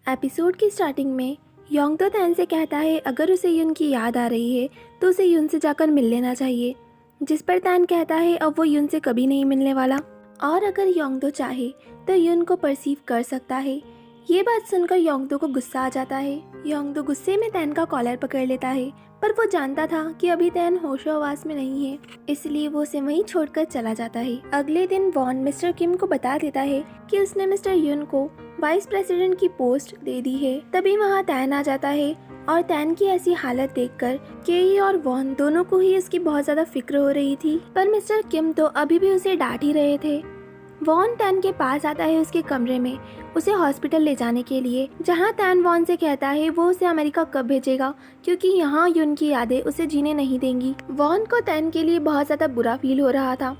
Episode की starting में Yong तो तैन से कहता है अगर उसे युन की याद आ रही है तो उसे युन से जाकर मिल लेना चाहिए, जिस पर तैन कहता है अब वो युन से कभी नहीं मिलने वाला और अगर योंग चाहे तो युन को परसीव कर सकता है। ये बात सुनकर योंग को गुस्सा आ जाता है। योंग गुस्से में तैन का कॉलर पकड़ लेता है, पर वो जानता था कि अभी तैन होशो-हवास में नहीं है, इसलिए वो उसे वहीं छोड़कर चला जाता है। अगले दिन वॉन मिस्टर किम को बता देता है कि उसने मिस्टर युन को वाइस प्रेसिडेंट की पोस्ट दे दी है। तभी वहाँ तैन आ जाता है और तैन की ऐसी हालत देखकर केई और वॉन दोनों को ही उसकी बहुत ज्यादा फिक्र हो रही थी, पर मिस्टर किम तो अभी भी उसे डांट ही रहे थे। वॉन तैन के पास आता है उसके कमरे में उसे हॉस्पिटल ले जाने के लिए, जहां तैन वॉन से कहता है वो उसे अमेरिका कब भेजेगा क्योंकि यहाँ युन की यादें उसे जीने नहीं देंगी। वॉन को तैन के लिए बहुत ज्यादा बुरा फील हो रहा था।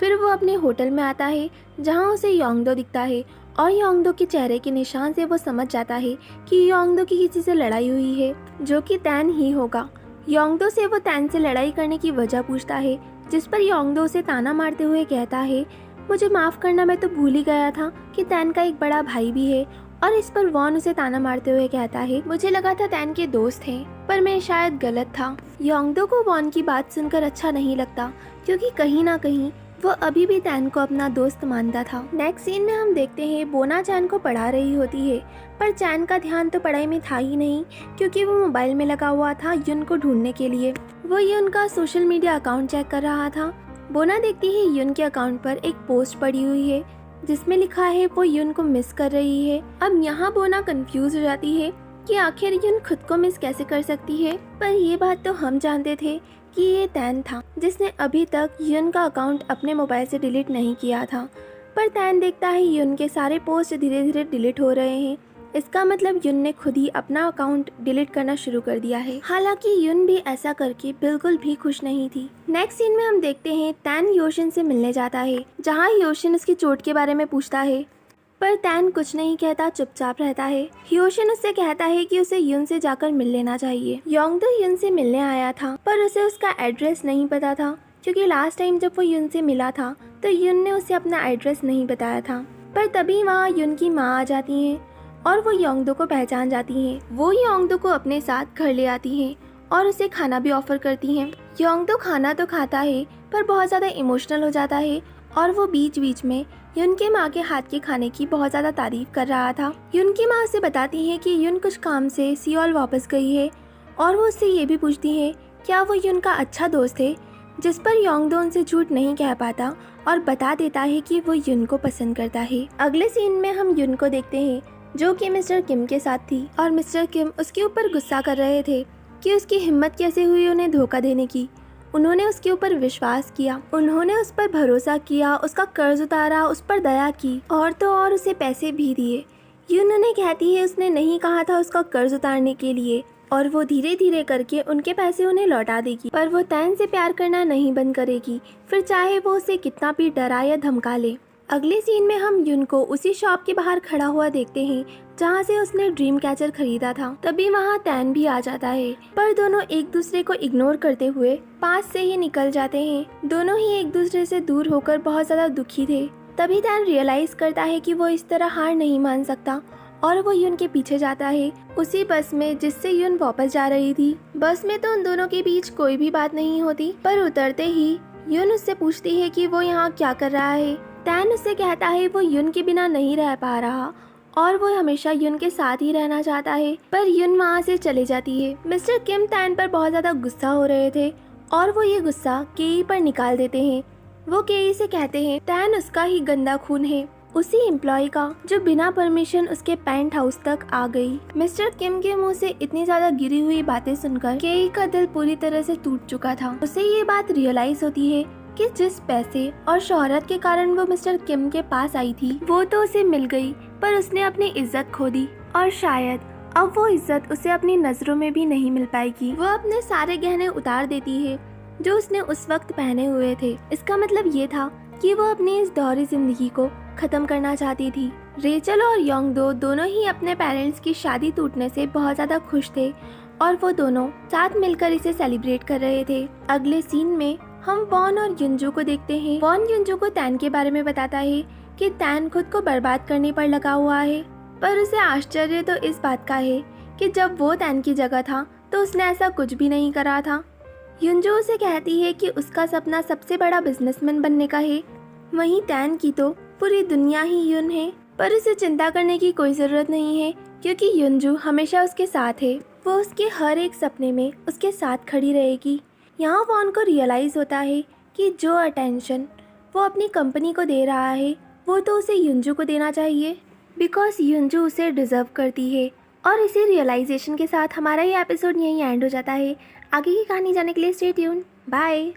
फिर वो अपने होटल में आता है जहाँ उसे योंगदो दिखता है और योंगदो के चेहरे के निशान से वो समझ जाता है कि योंगदो की किसी से लड़ाई हुई है, जो कि तैन ही होगा। योंगदो से वो तैन से लड़ाई करने की वजह पूछता है, जिस पर योंगदो उसे ताना मारते हुए कहता है मुझे माफ करना, मैं तो भूल ही गया था कि तैन का एक बड़ा भाई भी है। और इस पर वॉन उसे ताना मारते हुए कहता है मुझे लगा था तैन के दोस्त हैं, पर मैं शायद गलत था। योंगदो को वॉन की बात सुनकर अच्छा नहीं लगता क्योंकि कहीं ना कहीं वो अभी भी तैन को अपना दोस्त मानता था। नेक्स्ट सीन में हम देखते हैं बोना चैन को पढ़ा रही होती है, पर चैन का ध्यान तो पढ़ाई में था ही नहीं क्योंकि वो मोबाइल में लगा हुआ था युन को ढूंढने के लिए। वो युन का सोशल मीडिया अकाउंट चेक कर रहा था। बोना देखती है युन के अकाउंट पर एक पोस्ट पड़ी हुई है जिसमें लिखा है वो युन को मिस कर रही है। अब यहाँ बोना कंफ्यूज हो जाती है कि आखिर युन खुद को मिस कैसे कर सकती है, पर ये बात तो हम जानते थे कि ये तैन था जिसने अभी तक युन का अकाउंट अपने मोबाइल से डिलीट नहीं किया था। पर तैन देखता है युन के सारे पोस्ट धीरे धीरे डिलीट हो रहे हैं, इसका मतलब युन ने खुद ही अपना अकाउंट डिलीट करना शुरू कर दिया है। हालांकि युन भी ऐसा करके बिल्कुल भी खुश नहीं थी। नेक्स्ट सीन में हम देखते हैं तैन योशिन से मिलने जाता है, जहां योशिन उसकी चोट के बारे में पूछता है, पर तैन कुछ नहीं कहता, चुपचाप रहता है। ह्योशिन उससे कहता है कि उसे युन से जाकर मिल लेना चाहिए। योंगदो युन से मिलने आया था, पर उसे उसका एड्रेस नहीं पता था क्योंकि लास्ट टाइम जब वो युन से मिला था तो युन ने उसे अपना एड्रेस नहीं बताया था। पर तभी वहाँ युन की माँ आ जाती है और वो योंगदो को पहचान जाती हैं। वो योंगदो को अपने साथ घर ले आती हैं और उसे खाना भी ऑफर करती हैं। योंगदो खाना तो खाता है पर बहुत ज़्यादा इमोशनल हो जाता है और वो बीच बीच में युन के माँ के हाथ के खाने की बहुत ज़्यादा तारीफ कर रहा था। युन की माँ उसे बताती है कि युन कुछ काम से सियोल वापस गई है और वो उससे ये भी पूछती है क्या वो युन का अच्छा दोस्त है, जिस पर योंगदो उनसे झूठ नहीं कह पाता और बता देता है कि वो युन को पसंद करता है। अगले सीन में हम युन को देखते हैं जो कि मिस्टर किम के साथ थी और मिस्टर किम उसके ऊपर गुस्सा कर रहे थे कि उसकी हिम्मत कैसे हुई उन्हें धोखा देने की। उन्होंने उसके ऊपर विश्वास किया, उन्होंने उस पर भरोसा किया, उसका कर्ज उतारा, उस पर दया की और तो और उसे पैसे भी दिए। युन उन्हें कहती है उसने नहीं कहा था उसका कर्ज उतारने के लिए और वो धीरे धीरे करके उनके पैसे उन्हें लौटा देगी, पर वो तैन से प्यार करना नहीं बंद करेगी, फिर चाहे वो उसे कितना भी डरा या धमका ले। अगले सीन में हम युन को उसी शॉप के बाहर खड़ा हुआ देखते हैं जहाँ से उसने ड्रीम कैचर खरीदा था। तभी वहाँ तैन भी आ जाता है, पर दोनों एक दूसरे को इग्नोर करते हुए पास से ही निकल जाते हैं। दोनों ही एक दूसरे से दूर होकर बहुत ज्यादा दुखी थे। तभी तैन रियलाइज करता है कि वो इस तरह हार नहीं मान सकता और वो युन के पीछे जाता है उसी बस में जिससे युन वापस जा रही थी। बस में तो उन दोनों के बीच कोई भी बात नहीं होती, पर उतरते ही युन उससे पूछती है कि वो यहाँ क्या कर रहा है। तैन उससे कहता है वो युन के बिना नहीं रह पा रहा और वो हमेशा युन के साथ ही रहना चाहता है, पर युन वहाँ से चली जाती है। मिस्टर किम तैन पर बहुत ज्यादा गुस्सा हो रहे थे और वो ये गुस्सा केई पर निकाल देते हैं। वो केई से कहते हैं तैन उसका ही गंदा खून है, उसी एम्प्लॉय का जो बिना परमिशन उसके पेंट हाउस तक आ गई। मिस्टर किम के मुंह से इतनी ज्यादा गिरी हुई बातें सुनकर केई का दिल पूरी तरह से टूट चुका था। उसे ये बात रियलाइज होती है कि जिस पैसे और शोहरत के कारण वो मिस्टर किम के पास आई थी वो तो उसे मिल गई, पर उसने अपनी इज्जत खो दी और शायद अब वो इज्जत उसे अपनी नजरों में भी नहीं मिल पाएगी। वो अपने सारे गहने उतार देती है जो उसने उस वक्त पहने हुए थे। इसका मतलब ये था कि वो अपनी इस दोहरी जिंदगी को खत्म करना चाहती थी। रेचल और योंगदो दोनों ही अपने पेरेंट्स की शादी टूटने से बहुत ज्यादा खुश थे और वो दोनों साथ मिलकर इसे सेलिब्रेट कर रहे थे। अगले सीन में हम वॉन और युनजू को देखते हैं। वॉन युनजू को तैन के बारे में बताता है कि तैन खुद को बर्बाद करने पर लगा हुआ है पर उसे आश्चर्य तो इस बात का है कि जब वो तैन की जगह था तो उसने ऐसा कुछ भी नहीं करा था। युनजो उसे कहती है कि उसका सपना सबसे बड़ा बिजनेसमैन बनने का है, वहीं तैन की तो पूरी दुनिया ही युन है। पर उसे चिंता करने की कोई ज़रूरत नहीं है क्योंकि युनजू हमेशा उसके साथ है। वो उसके हर एक सपने में उसके साथ खड़ी रहेगी। यहाँ वॉन को रियलाइज़ होता है कि जो अटेंशन वो अपनी कंपनी को दे रहा है वो तो उसे युनजू को देना चाहिए, बिकॉज युनजू उसे डिज़र्व करती है। और इसी रियलाइजेशन के साथ हमारा ये एपिसोड यहीं एंड हो जाता है। आगे की कहानी जानने के लिए स्टे ट्यून। बाय।